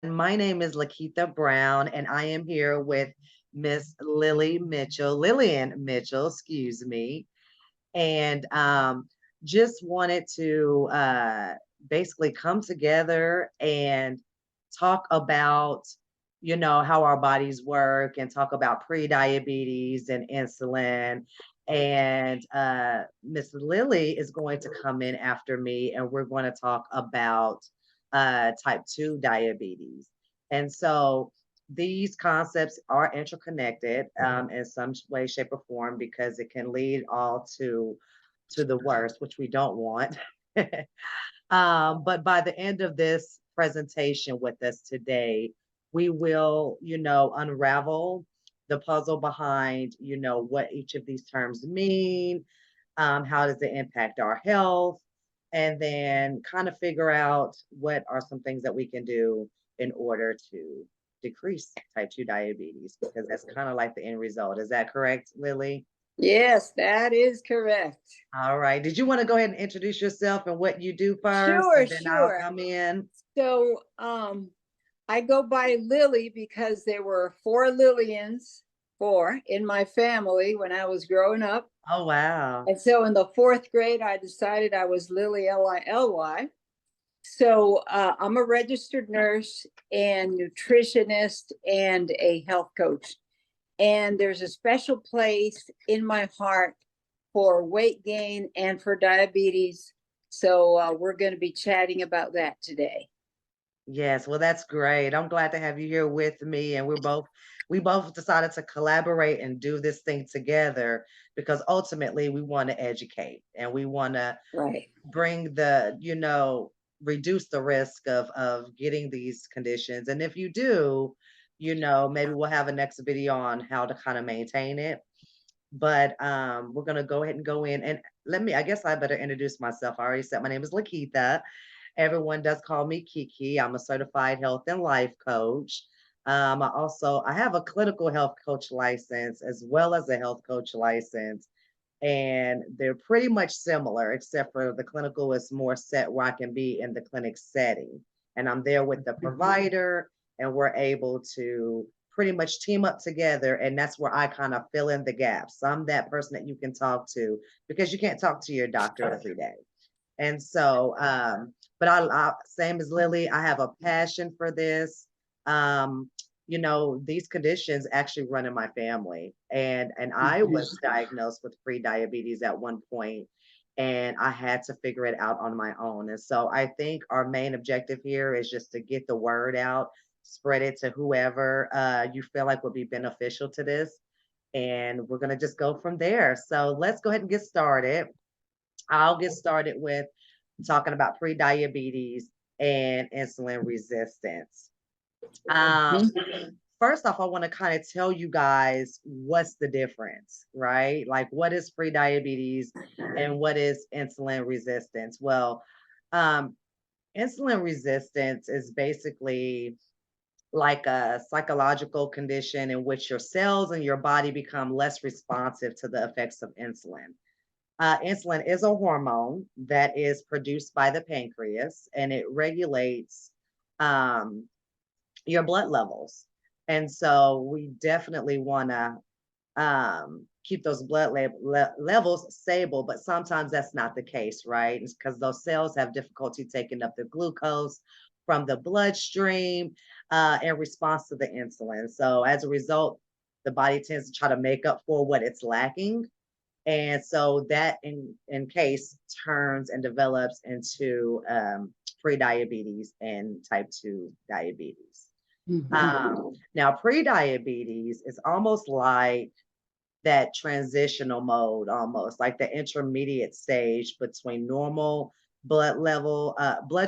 My name is Lakitha Brown, and I am here with Miss Lillian Mitchell, excuse me. And just wanted to basically come together and talk about, how our bodies work and talk about pre-diabetes and insulin. And Miss Lily is going to come in after me, and we're going to talk about type 2 diabetes. And so these concepts are interconnected in some way, shape, or form because it can lead all to the worst, which we don't want. But by the end of this presentation with us today, we will, unravel the puzzle behind, what each of these terms mean, how does it impact our health, and then kind of figure out what are some things that we can do in order to decrease type 2 diabetes, because that's kind of like the end result. Is that correct, Lily? Yes, that is correct. All right. Did you want to go ahead and introduce yourself and what you do first, Sure, and then I'll sure. come in? So, I go by Lily because there were four Lillians, four in my family when I was growing up. Oh, wow. And so in the fourth grade, I decided I was Lily, Lily. So I'm a registered nurse and nutritionist and a health coach. And there's a special place in my heart for weight gain and for diabetes. So we're going to be chatting about that today. Yes, well, that's great. I'm glad to have you here with me, and we both decided to collaborate and do this thing together because ultimately we want to educate and we want to Right. bring reduce the risk of getting these conditions. And if you do, maybe we'll have a next video on how to kind of maintain it. But we're gonna go ahead and go in, and I guess I better introduce myself. I already said my name is Lakitha. Everyone does call me Kiki. I'm a certified health and life coach. I have a clinical health coach license as well as a health coach license, and they're pretty much similar, except for the clinical is more set where I can be in the clinic setting. And I'm there with the provider, and we're able to pretty much team up together. And that's where I kind of fill in the gaps. I'm that person that you can talk to because you can't talk to your doctor every day. And so, but I same as Lily, I have a passion for this. Um, these conditions actually run in my family, and I was diagnosed with pre-diabetes at one point, and I had to figure it out on my own. And so I think our main objective here is just to get the word out, spread it to whoever you feel like would be beneficial to this, and we're gonna just go from there. So let's go ahead and get started. I'll get started with talking about pre-diabetes and insulin resistance. Um, First off, I want to kind of tell you guys what's the difference, right? Like, what is pre-diabetes and what is insulin resistance? Well, um, insulin resistance is basically like a psychological condition in which your cells and your body become less responsive to the effects of insulin. Insulin is a hormone that is produced by the pancreas, and it regulates um, your blood levels. And so we definitely want to keep those levels stable, but sometimes that's not the case, right? It's because those cells have difficulty taking up the glucose from the bloodstream in response to the insulin. So as a result, the body tends to try to make up for what it's lacking, and so that in case turns and develops into pre-diabetes and type 2 diabetes. Now, pre-diabetes is almost like that transitional mode, almost like the intermediate stage between normal blood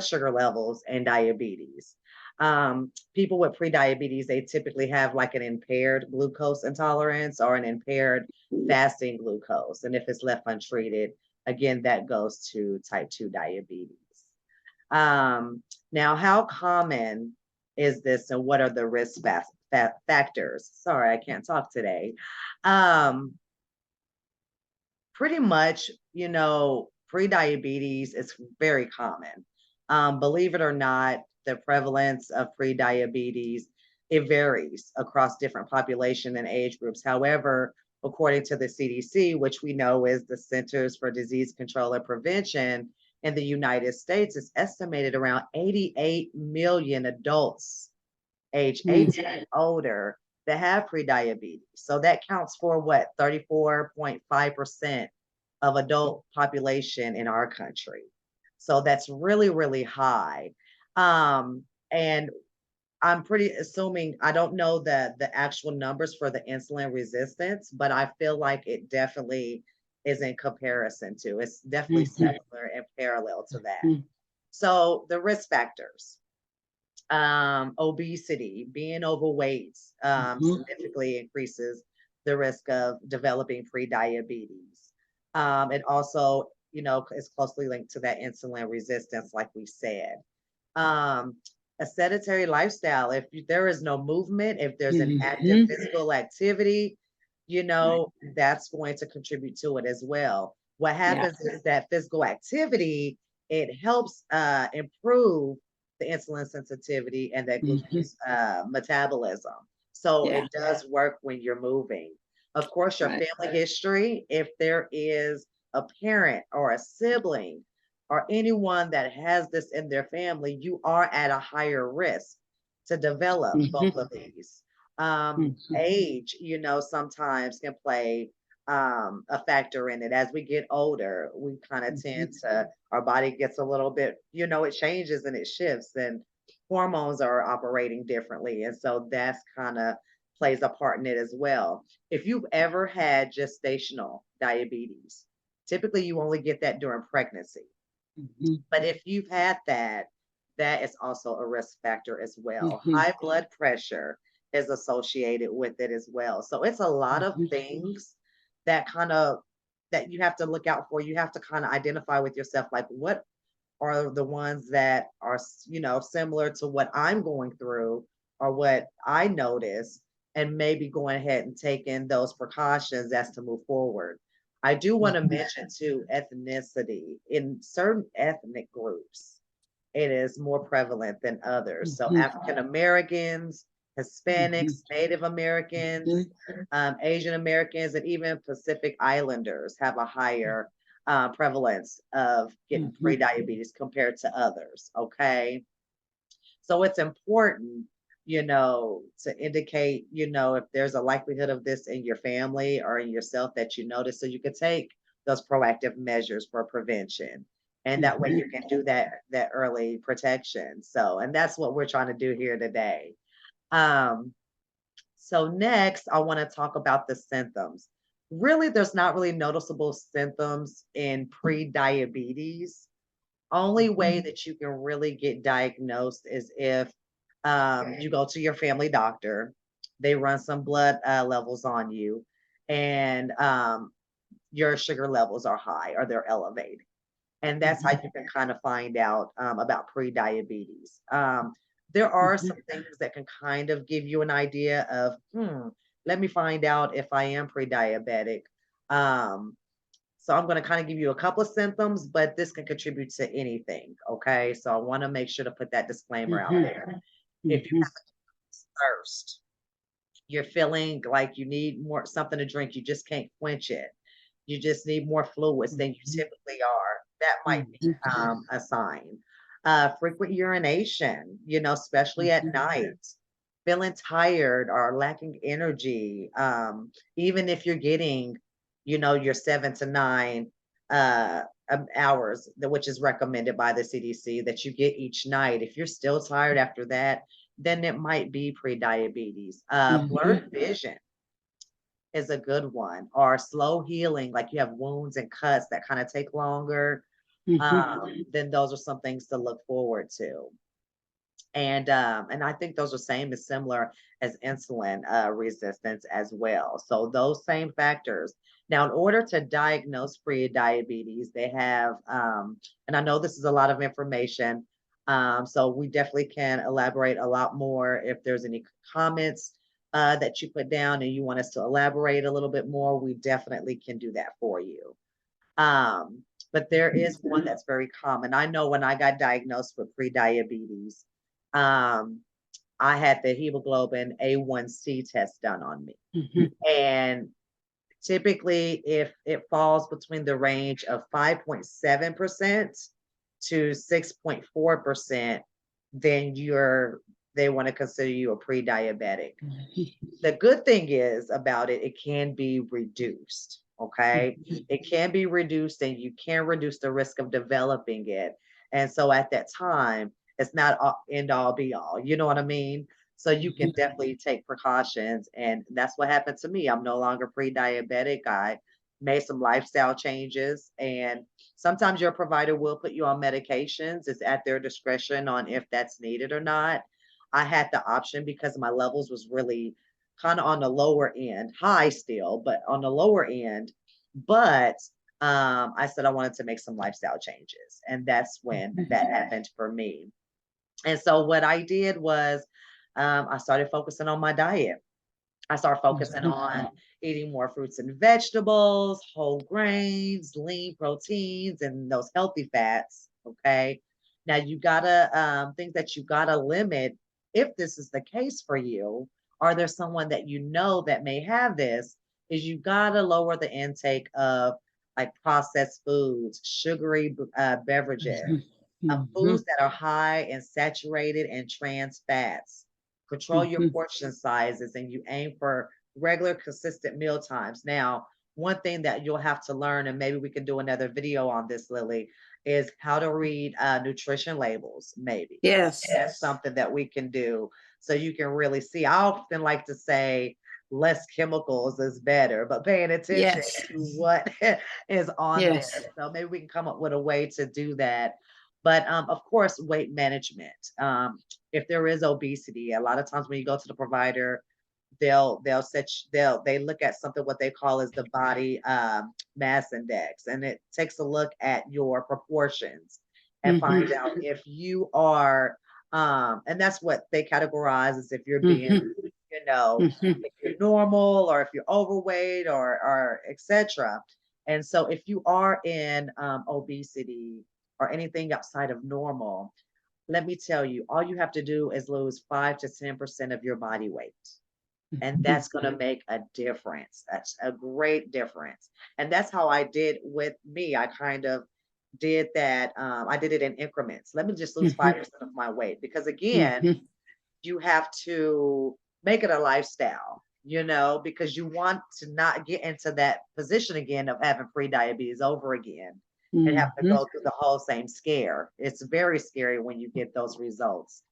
sugar levels and diabetes. People with pre-diabetes, they typically have like an impaired glucose intolerance or an impaired fasting glucose. And if it's left untreated, again, that goes to type 2 diabetes. Um, Now, how common is this and what are the risk factors? Sorry, I can't talk today. Um, Pretty much, pre-diabetes is very common. Believe it or not, the prevalence of prediabetes, it varies across different population and age groups. However, according to the CDC, which we know is the Centers for Disease Control and Prevention in the United States, it's estimated around 88 million adults age 18 and older that have prediabetes. So that counts for what, 34.5% of adult population in our country. So that's really, really high. And I'm pretty assuming, I don't know the actual numbers for the insulin resistance, but I feel like it definitely is in comparison to, it's definitely similar and parallel to that. So the risk factors, obesity, being overweight, significantly increases the risk of developing prediabetes. It also, is closely linked to that insulin resistance, like we said. Um, a sedentary lifestyle, if there is no movement, if there's an active physical activity, that's going to contribute to it as well. What happens is that physical activity, it helps improve the insulin sensitivity and that glucose metabolism. So it does work when you're moving. Of course, your family history, if there is a parent or a sibling or anyone that has this in their family, you are at a higher risk to develop both of these. Age, sometimes can play a factor in it. As we get older, we kind of tend to, our body gets a little bit, it changes and it shifts, and hormones are operating differently. And so that's kind of plays a part in it as well. If you've ever had gestational diabetes, typically you only get that during pregnancy. But if you've had that, that is also a risk factor as well. High blood pressure is associated with it as well. So it's a lot of things that that you have to look out for. You have to kind of identify with yourself, like what are the ones that are, similar to what I'm going through or what I notice, and maybe going ahead and taking those precautions as to move forward. I do want to mention too ethnicity. In certain ethnic groups, it is more prevalent than others. So African Americans, Hispanics, Native Americans, Asian Americans, and even Pacific Islanders have a higher prevalence of getting prediabetes compared to others. Okay. So it's important, to indicate, if there's a likelihood of this in your family or in yourself that you notice, so you can take those proactive measures for prevention. And that way you can do that early protection. So, and that's what we're trying to do here today. Um, so next, I want to talk about the symptoms. Really, there's not really noticeable symptoms in pre-diabetes. Only way that you can really get diagnosed is if you go to your family doctor, they run some blood levels on you, and your sugar levels are high or they're elevated. And that's how you can kind of find out about pre-diabetes. There are some things that can kind of give you an idea of, let me find out if I am pre-diabetic. Um, so I'm going to kind of give you a couple of symptoms, but this can contribute to anything. Okay. So I want to make sure to put that disclaimer out there. If you have thirst, you're feeling like you need more something to drink, you just can't quench it. You just need more fluids than you typically are. That might be a sign. Frequent urination, especially at night, feeling tired or lacking energy. Even if you're getting, your 7 to 9 hours, which is recommended by the CDC that you get each night. If you're still tired after that, then it might be pre-diabetes. Blurred vision is a good one, or slow healing, like you have wounds and cuts that kind of take longer. Then those are some things to look forward to. And I think those are same as similar as insulin resistance as well. So those same factors. Now, in order to diagnose pre-diabetes, they have, and I know this is a lot of information, so we definitely can elaborate a lot more. If there's any comments that you put down and you want us to elaborate a little bit more, we definitely can do that for you. Um, but there is one that's very common. I know when I got diagnosed with prediabetes, um, I had the hemoglobin A1C test done on me. Mhm. And typically, if it falls between the range of 5.7% to 6.4%, then they want to consider you a pre-diabetic. The good thing is about it, it can be reduced. Okay. It can be reduced and you can reduce the risk of developing it. And so at that time, it's not end all be all. You know what I mean? So you can definitely take precautions. And that's what happened to me. I'm no longer pre diabetic. I made some lifestyle changes. And sometimes your provider will put you on medications. It's at their discretion on if that's needed or not. I had the option because my levels was really kind of on the lower end, high still, but on the lower end. But I said I wanted to make some lifestyle changes. And that's when that happened for me. And so what I did was I started focusing on my diet. I started focusing on eating more fruits and vegetables, whole grains, lean proteins, and those healthy fats. Okay. Now you gotta things that you gotta limit if this is the case for you. Are there someone that you know that may have this? Is you gotta lower the intake of like processed foods, sugary beverages, foods that are high in saturated and trans fats. Control your portion sizes and you aim for regular, consistent meal times. Now, one thing that you'll have to learn, and maybe we can do another video on this, Lily, is how to read nutrition labels, maybe. Yes. That's something that we can do so you can really see. I often like to say less chemicals is better, but paying attention Yes. to what is on there. Yes. So maybe we can come up with a way to do that. But of course, weight management. If there is obesity, a lot of times when you go to the provider, they look at something what they call is the body mass index, and it takes a look at your proportions and find out if you are and that's what they categorize as if you're being, you know, if you're normal or if you're overweight or etc. And so if you are in obesity or anything outside of normal, let me tell you, all you have to do is lose 5 to 10% of your body weight. And that's going to make a difference. That's a great difference. And that's how I did with me. I kind of did that. I did it in increments. Let me just lose 5% of my weight because, again, you have to make it a lifestyle, because you want to not get into that position again of having pre-diabetes over again and have to go through the whole same scare. It's very scary when you get those results.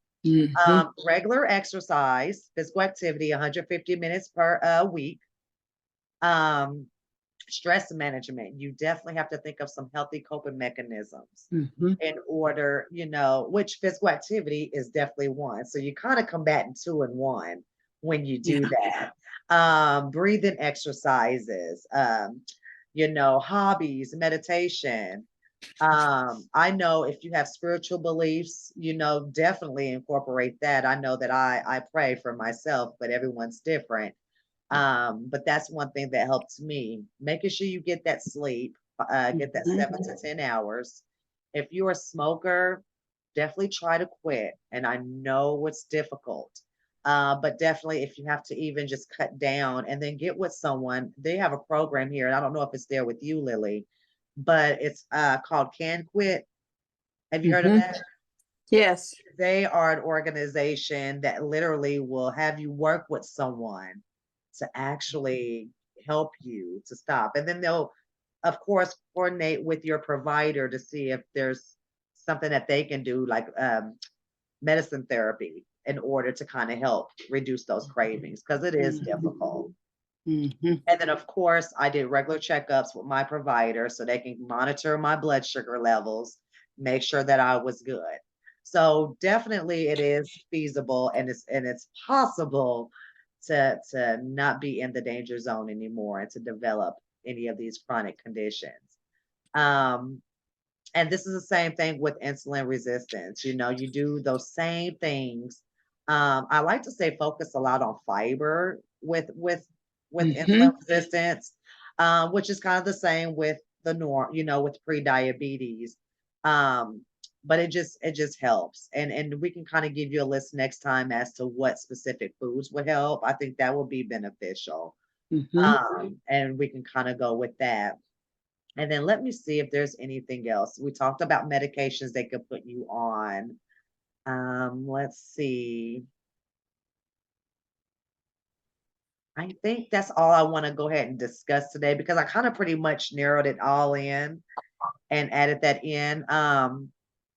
Regular exercise, physical activity, 150 minutes per week. Um, Stress management. You definitely have to think of some healthy coping mechanisms in order, which physical activity is definitely one. So you kind of combat in two in one when you do that. Breathing exercises, hobbies, meditation. I know if you have spiritual beliefs, definitely incorporate that. I know that I pray for myself, but everyone's different. But that's one thing that helps me. Making sure you get that sleep, get that 7 to 10 hours. If you're a smoker, definitely try to quit. And I know it's difficult. But definitely if you have to even just cut down and then get with someone, they have a program here. And I don't know if it's there with you, Lily, but it's called Can Quit. Have you heard of that? Yes. They are an organization that literally will have you work with someone to actually help you to stop. And then they'll, of course, coordinate with your provider to see if there's something that they can do, like medicine therapy, in order to kind of help reduce those cravings because it is difficult. And then, of course, I did regular checkups with my provider so they can monitor my blood sugar levels, make sure that I was good. So definitely it is feasible and it's possible to not be in the danger zone anymore and to develop any of these chronic conditions. Um, and this is the same thing with insulin resistance. You do those same things. I like to say focus a lot on fiber with insulin resistance, which is kind of the same with the norm, you know, with pre-diabetes. But it just helps. And we can kind of give you a list next time as to what specific foods would help. I think that would be beneficial. Mhm. And we can kind of go with that. And then let me see if there's anything else. We talked about medications they could put you on. Let's see. I think that's all I want to go ahead and discuss today because I kind of pretty much narrowed it all in and added that in.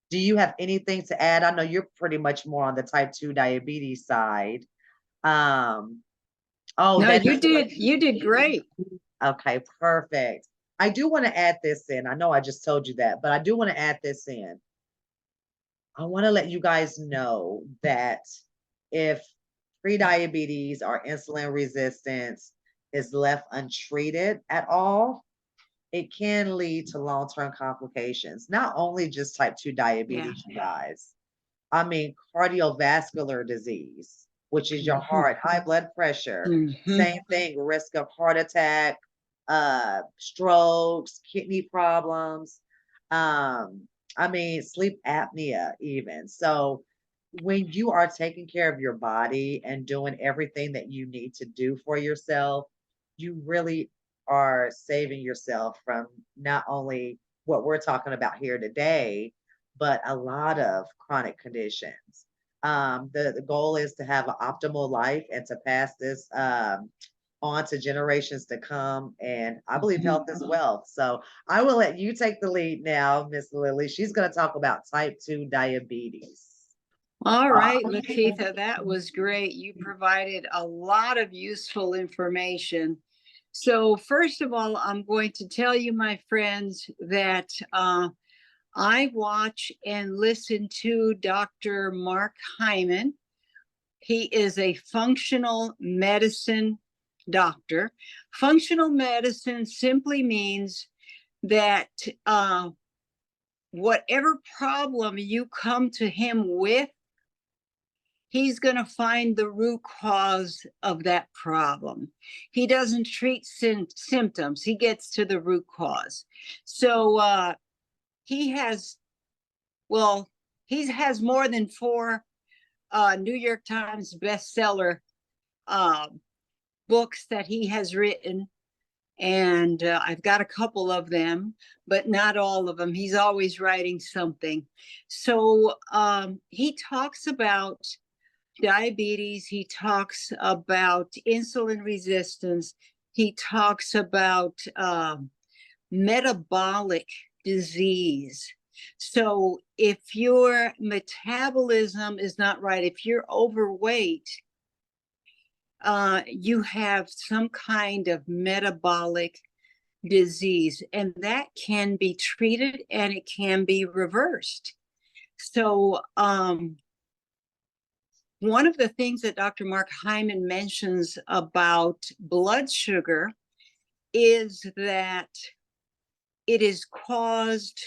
Do you have anything to add? I know you're pretty much more on the type 2 diabetes side. Um, oh, No, that you did great. okay, perfect. I do want to add this in. I know I just told you that, but I do want to add this in. I want to let you guys know that if prediabetes or insulin resistance is left untreated at all, it can lead to long-term complications, not only just type 2 Yeah. diabetes, you guys. I mean, cardiovascular disease, which is your Mhm. heart, high blood pressure, Mhm. same thing, risk of heart attack, strokes, kidney problems. I mean, sleep apnea, even. So, when you are taking care of your body and doing everything that you need to do for yourself, you really are saving yourself from not only what we're talking about here today, but a lot of chronic conditions. The goal is to have an optimal life and to pass this on to generations to come. And I believe health is wealth. So I will let you take the lead now, Miss Lily. She's going to talk about type 2 diabetes. All right, Lakeitha, that was great. You provided a lot of useful information. So, first of all, I'm going to tell you, my friends, that I watch and listen to Dr. Mark Hyman. He is a functional medicine doctor. Functional medicine simply means that whatever problem you come to him with, he's going to find the root cause of that problem. He doesn't treat symptoms, he gets to the root cause. So he has, well, he has more than four New York Times bestseller uh, books that he has written. And I've got a couple of them, but not all of them. He's always writing something. So he talks about diabetes, he talks about insulin resistance, he talks about metabolic disease. So if your metabolism is not right, if you're overweight, you have some kind of metabolic disease, and that can be treated and it can be reversed. So one of the things that Dr. Mark Hyman mentions about blood sugar is that it is caused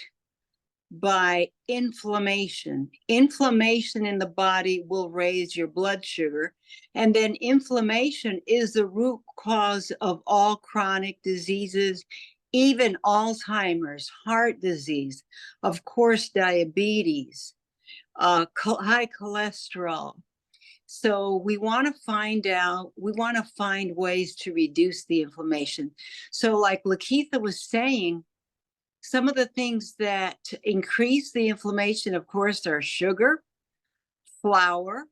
by inflammation. Inflammation in the body will raise your blood sugar, and then inflammation is the root cause of all chronic diseases, even Alzheimer's, heart disease, of course, diabetes, high cholesterol. So we want to find ways to reduce the inflammation. So like Lakeitha was saying, some of the things that increase the inflammation, of course, are sugar, flour,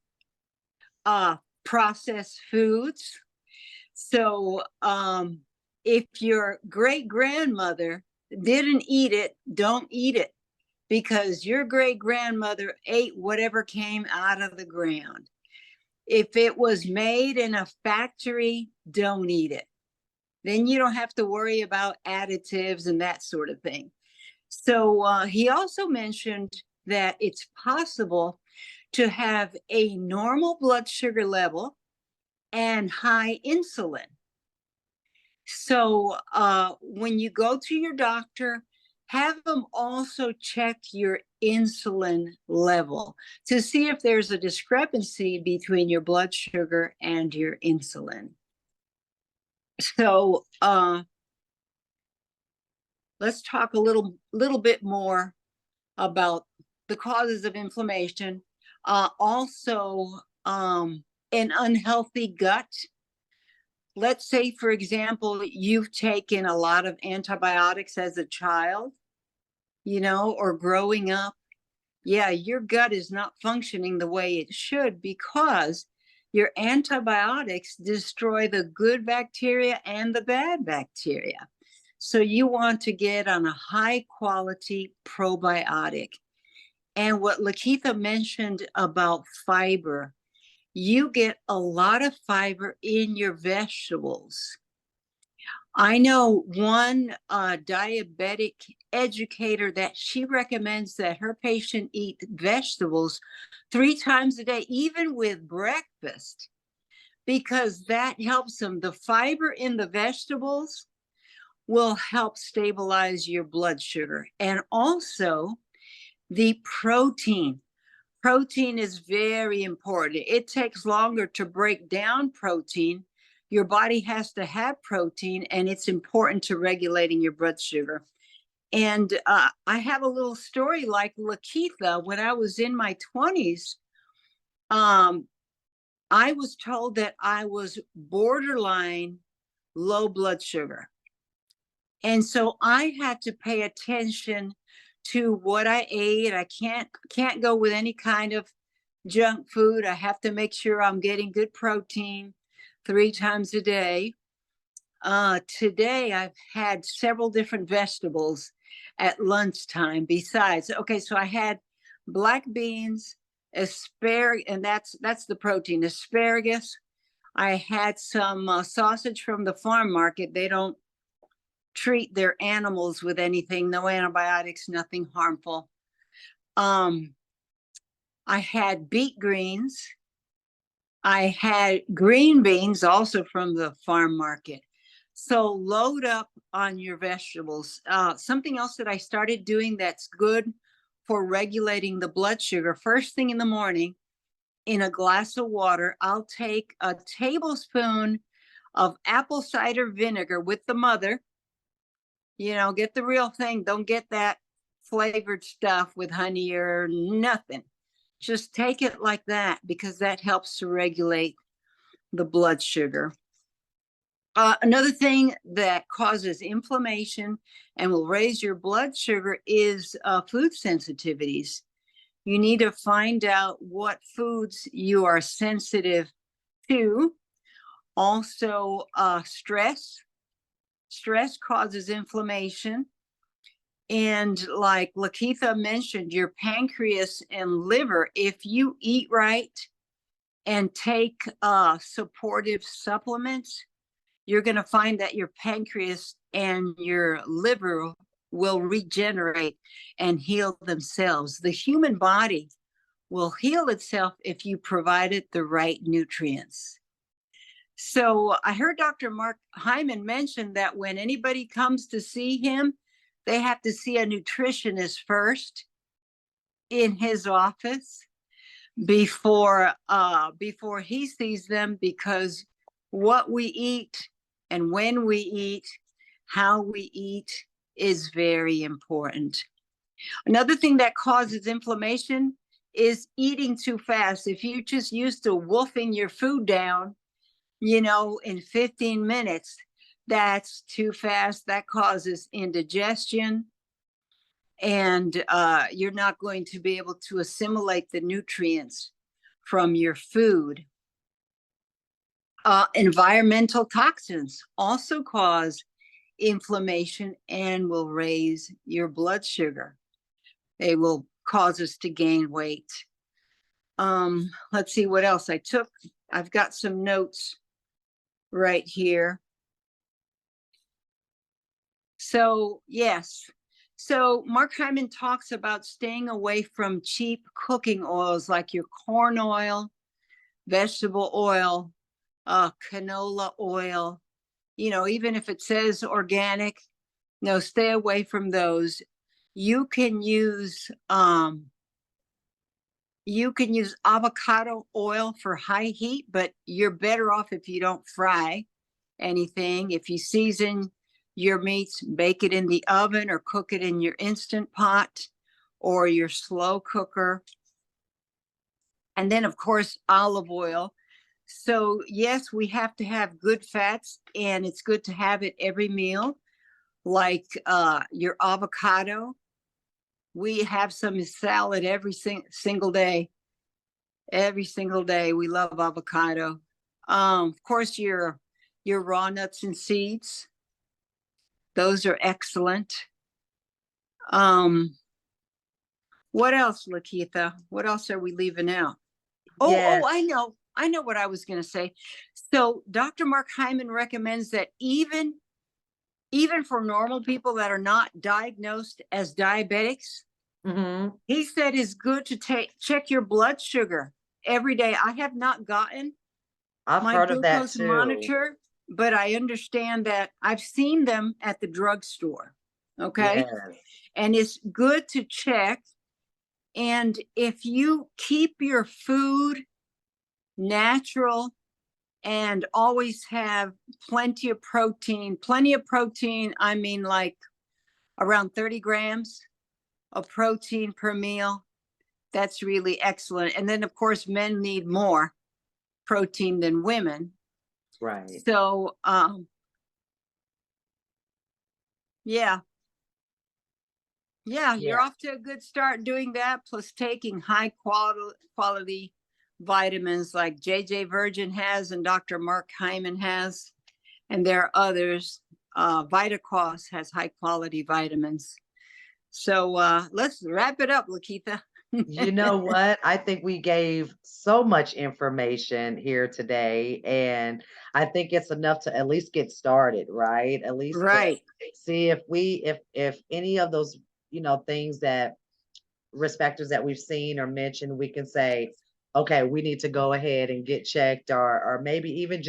processed foods. So if your great grandmother didn't eat it, don't eat it, because your great grandmother ate whatever came out of the ground. If it was made in a factory, don't eat it. Then you don't have to worry about additives and that sort of thing. So he also mentioned that it's possible to have a normal blood sugar level and high insulin. So when you go to your doctor, have them also check your insulin level to see if there's a discrepancy between your blood sugar and your insulin. So let's talk a little bit more about the causes of inflammation. Also, an unhealthy gut. Let's say, for example, you've taken a lot of antibiotics as a child, or growing up. Yeah, your gut is not functioning the way it should because your antibiotics destroy the good bacteria and the bad bacteria. So you want to get on a high quality probiotic. And what Lakeitha mentioned about fiber, you get a lot of fiber in your vegetables. I know one diabetic educator that she recommends that her patient eat vegetables 3 times a day, even with breakfast, because that helps them. The fiber in the vegetables will help stabilize your blood sugar. And also the protein. Protein is very important. It takes longer to break down protein. Your body has to have protein, and it's important to regulating your blood sugar. And I have a little story like Lakeitha. When I was in my 20s, I was told that I was borderline low blood sugar. And so I had to pay attention to what I ate. I can't go with any kind of junk food. I have to make sure I'm getting good protein 3 times a day. Today I've had several different vegetables at lunchtime besides. Okay, so I had black beans, asparagus, and that's the protein, asparagus. I had some sausage from the farm market. They don't treat their animals with anything, no antibiotics, nothing harmful. I had beet greens. I had green beans also from the farm market. So load up on your vegetables. Something else that I started doing that's good for regulating the blood sugar, first thing in the morning, in a glass of water, I'll take a tablespoon of apple cider vinegar with the mother. Get the real thing. Don't get that flavored stuff with honey or nothing. Just take it like that because that helps to regulate the blood sugar. Another thing that causes inflammation and will raise your blood sugar is food sensitivities. You need to find out what foods you are sensitive to. Also, stress. Stress causes inflammation. And like Lakeitha mentioned, your pancreas and liver, if you eat right and take supportive supplements, you're going to find that your pancreas and your liver will regenerate and heal themselves. The human body will heal itself if you provide it the right nutrients. So I heard Dr. Mark Hyman mention that when anybody comes to see him, they have to see a nutritionist first in his office before he sees them, because what we eat and when we eat, how we eat is very important. Another thing that causes inflammation is eating too fast. If you're just used to wolfing your food down, in 15 minutes, that's too fast. That causes indigestion, and you're not going to be able to assimilate the nutrients from your food. Environmental toxins also cause inflammation and will raise your blood sugar. They will cause us to gain weight. Let's see what else I took. I've got some notes right here. So yes, so Mark Hyman talks about staying away from cheap cooking oils like your corn oil, vegetable oil, canola oil. Even if it says organic, no, stay away from those. You can use avocado oil for high heat, but you're better off if you don't fry anything. If you season your meats, bake it in the oven or cook it in your Instant Pot or your slow cooker. And then, of course, olive oil. So, yes, we have to have good fats, and it's good to have it every meal, like your avocado. We have some salad every single day. Every single day, we love avocado. Of course, your raw nuts and seeds. Those are excellent. What else, Lakeitha? What else are we leaving out? Oh, Yes. I know what I was going to say. So Dr. Mark Hyman recommends that even for normal people that are not diagnosed as diabetics, Hmm. he said it's good to check your blood sugar every day. I have not gotten I've my heard of that glucose too. monitor, but I understand that I've seen them at the drugstore. Okay. Yes. And it's good to check. And if you keep your food natural and always have plenty of protein, I mean, like around 30 grams of protein per meal, that's really excellent. And then, of course, men need more protein than women. Right. So, yeah, yeah, you're Yeah. off to a good start doing that, plus taking high quality vitamins like JJ Virgin has and Dr. Mark Hyman has. And there are others. VitaCross has high quality vitamins. So let's wrap it up, Lakeitha. You know what? I think we gave so much information here today, and I think it's enough to at least get started, right? At least to Right. see if any of those, things that respecters that we've seen or mentioned, we can say, okay, we need to go ahead and get checked, or maybe even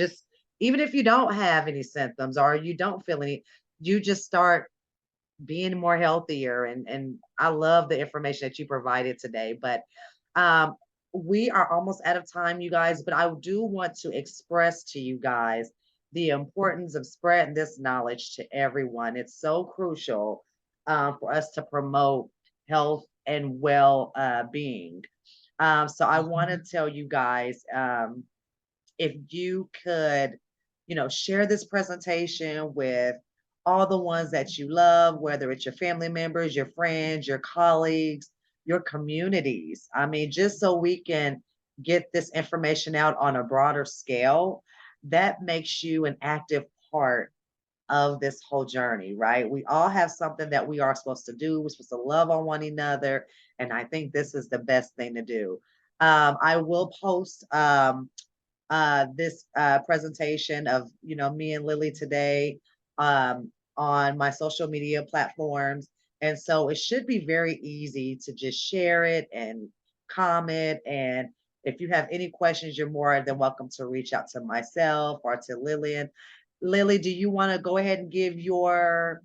if you don't have any symptoms or you don't feel any, you just start being more healthier. And I love the information that you provided today. But um we are almost out of time, you guys, but I do want to express to you guys the importance of spreading this knowledge to everyone. It's so crucial for us to promote health and well being. So I want to tell you guys, if you could, share this presentation with all the ones that you love, whether it's your family members, your friends, your colleagues, your communities. I mean, just so we can get this information out on a broader scale, that makes you an active part of this whole journey, right? We all have something that we are supposed to do. We're supposed to love on one another. And I think this is the best thing to do. I will post this presentation of me and Lily today on my social media platforms, and so it should be very easy to just share it and comment. And if you have any questions, you're more than welcome to reach out to myself or to Lillian. Lily, do you want to go ahead and give your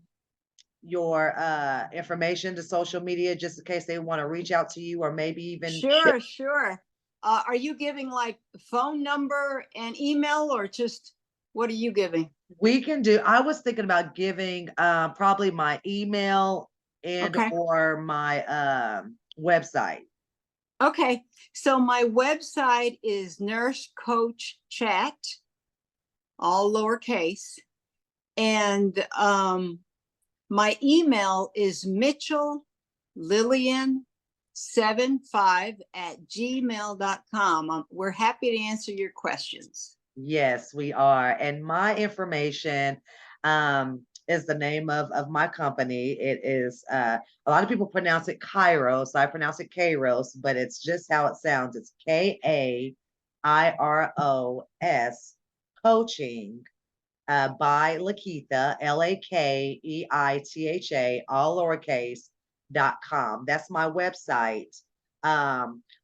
information to social media just in case they want to reach out to you, or maybe even Sure, sure. Are you giving like phone number and email, or just what are you giving? we can do. I was thinking about giving probably my email and Okay. or my website. Okay. So my website is Nurse Coach Chat, all lowercase. And my email is Mitchell Lillian 75@gmail.com. We're happy to answer your questions. Yes, we are. And my information is the name of my company. It is a lot of people pronounce it Kairos. I pronounce it Kairos, but it's just how it sounds. It's KAIROS coaching by Lakeitha, LAKEITHA, all lowercase.com. That's my website.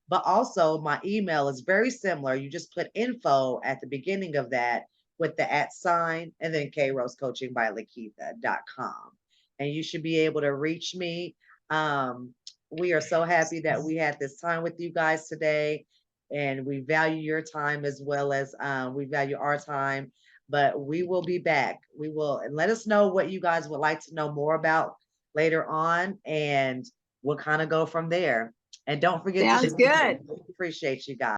But also my email is very similar. You just put info at the beginning of that with the @ sign and then Coaching by Lakeitha.com. And you should be able to reach me. We are so happy that we had this time with you guys today. And we value your time as well as we value our time. but we will be back. We will, and let us know what you guys would like to know more about later on, and we'll kind of go from there. And don't forget to Sounds good. appreciate you guys.